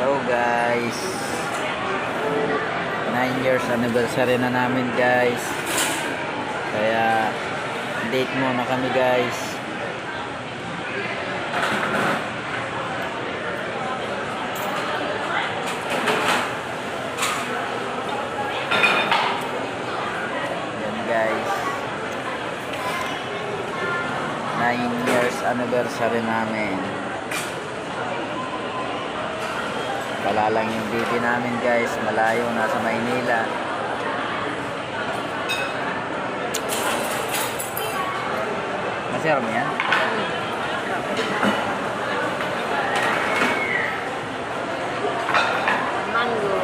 Hello guys, 9 years anniversary na namin guys, kaya date muna kami guys. Yan guys, 9 years anniversary namin. Wala lang yung baby namin guys, malayo, nasa Maynila. Masarap yan? Mango.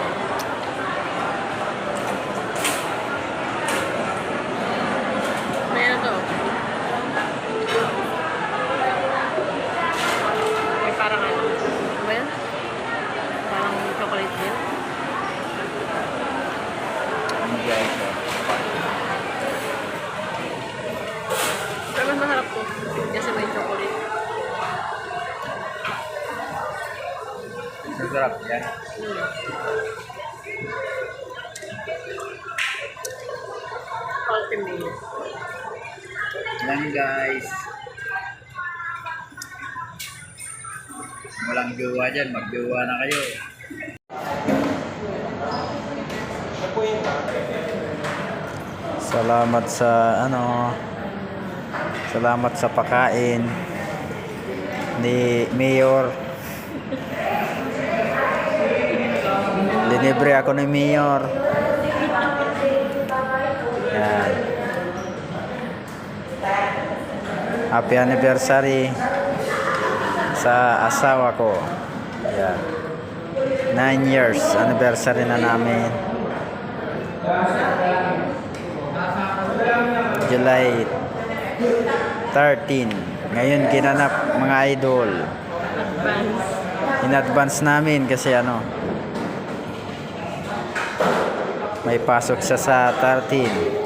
May ano to? May parang ano? Ano ba yan? Parang chocolate milk. Ano guys? Pero mas masarap to. Kasi may chocolate. Masarap yan? Ultimate. Yan guys. Walang jowa dyan, mag-jowa na kayo. Salamat sa salamat sa pakain ni Mayor. Linibre ako ni Mayor. Yan. Happy anniversary sa asawa ko. Yan. 9 years anniversary na namin. July 13. Ngayon ginanap mga idol. Advance. In advance namin kasi may pasok siya sa 13.